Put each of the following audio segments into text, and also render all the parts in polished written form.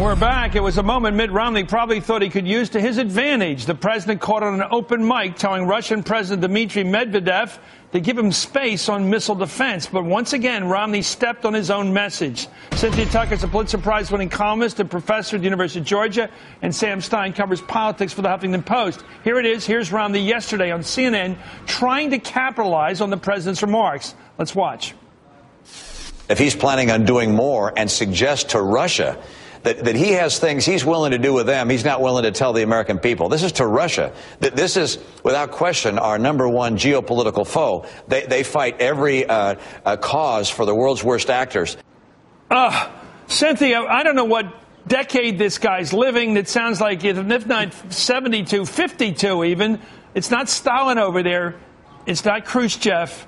We're back. It was a moment Mitt Romney probably thought he could use to his advantage. The president caught on an open mic telling Russian President Dmitry Medvedev to give him space on missile defense. But once again, Romney stepped on his own message. Cynthia Tucker is a Pulitzer Prize-winning columnist and professor at the University of Georgia, and Sam Stein covers politics for the Huffington Post. Here it is. Here's Romney yesterday on CNN trying to capitalize on the president's remarks. Let's watch. If he's planning on doing more and suggest to Russia that he has things he's willing to do with them, he's not willing to tell the American people. This is to Russia. This is, without question, our number one geopolitical foe. They fight every cause for the world's worst actors. Cynthia, I don't know what decade this guy's living. It sounds like, if not 72, 52 even. It's not Stalin over there. It's not Khrushchev.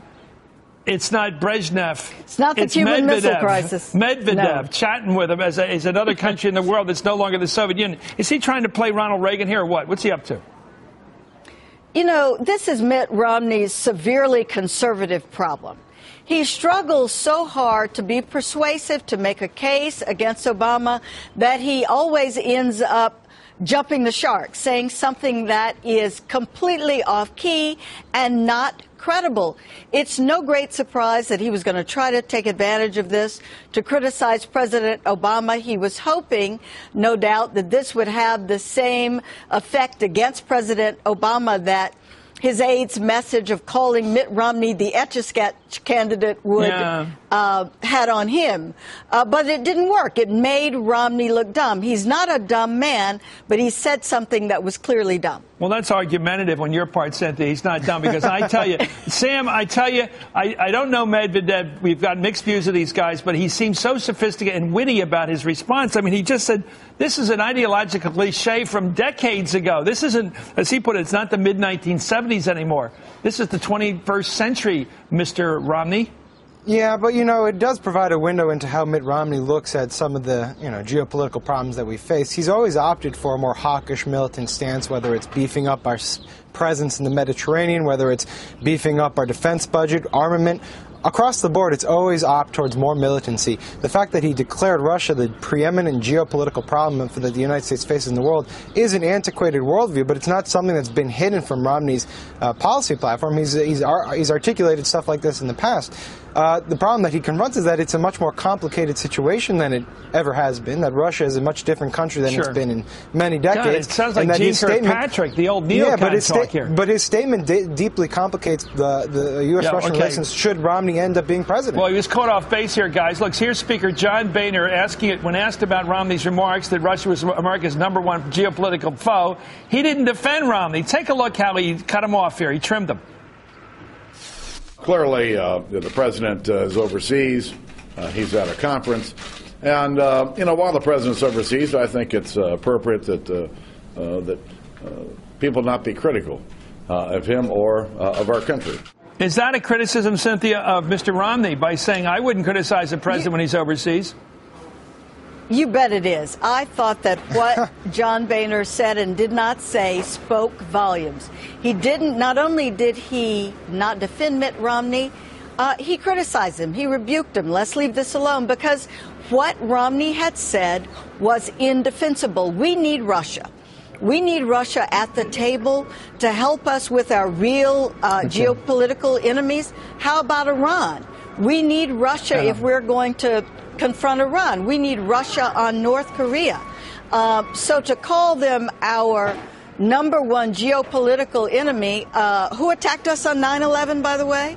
It's not Brezhnev. It's not the Cuban Missile Crisis. Medvedev, no. Chatting with him as another country in the world that's no longer the Soviet Union. Is he trying to play Ronald Reagan here or what? What's he up to? You know, this is Mitt Romney's severely conservative problem. He struggles so hard to be persuasive, to make a case against Obama, that he always ends up jumping the shark, saying something that is completely off key and not credible. It's no great surprise that he was going to try to take advantage of this to criticize President Obama. He was hoping, no doubt, that this would have the same effect against President Obama that his aide's message of calling Mitt Romney the Etch-a-Sketch candidate would had on him. But it didn't work. It made Romney look dumb. He's not a dumb man, but he said something that was clearly dumb. Well, that's argumentative on your part, Cynthia. He's not dumb, because I tell you, Sam, I don't know Medvedev. We've got mixed views of these guys, but he seems so sophisticated and witty about his response. I mean, he just said, this is an ideological cliche from decades ago. This isn't, as he put it, it's not the mid-1970s anymore. This is the 21st century, Mr. Romney. Yeah, but, you know, it does provide a window into how Mitt Romney looks at some of the, geopolitical problems that we face. He's always opted for a more hawkish, militant stance, whether it's beefing up our presence in the Mediterranean, whether it's beefing up our defense budget, armament. Across the board, it's always opt towards more militancy. The fact that he declared Russia the preeminent geopolitical problem that the United States faces in the world is an antiquated worldview, but it's not something that's been hidden from Romney's policy platform. He's articulated stuff like this in the past. The problem that he confronts is that it's a much more complicated situation than it ever has been, that Russia is a much different country than it's been in many decades. God, it sounds like Gene Kirkpatrick, the old neocon talk here. But his statement deeply complicates the U.S.-Russian relations should Romney end up being president. Well, he was caught off base here, guys. Look, here's Speaker John Boehner when asked about Romney's remarks that Russia was America's #1 geopolitical foe. He didn't defend Romney. Take a look how he cut him off here. He trimmed him. Clearly, the president is overseas. He's at a conference. And, while the president's overseas, I think it's appropriate that people not be critical of him or of our country. Is that a criticism, Cynthia, of Mr. Romney by saying I wouldn't criticize the president when he's overseas? You bet it is. I thought that what John Boehner said and did not say spoke volumes. He didn't, not only did he not defend Mitt Romney, he criticized him. He rebuked him. Let's leave this alone, because what Romney had said was indefensible. We need Russia. We need Russia at the table to help us with our real geopolitical enemies. How about Iran? We need Russia if we're going to confront Iran. We need Russia on North Korea. So to call them our #1 geopolitical enemy, who attacked us on 9/11, by the way,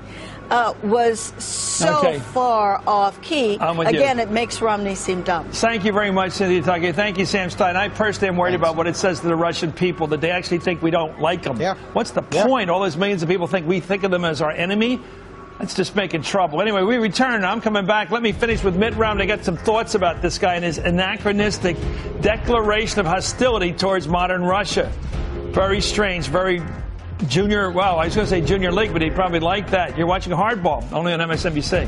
was so far off key. Again, it makes Romney seem dumb. Thank you very much, Cynthia Tucker. Thank you, Sam Stein. I personally am worried about what it says to the Russian people, that they actually think we don't like them. Yeah. What's the point? All those millions of people think we think of them as our enemy? That's just making trouble. Anyway, we return. I'm coming back. Let me finish with Mitt Romney. I got some thoughts about this guy and his anachronistic declaration of hostility towards modern Russia. Very strange, very junior. Well, I was going to say junior league, but he'd probably like that. You're watching Hardball, only on MSNBC.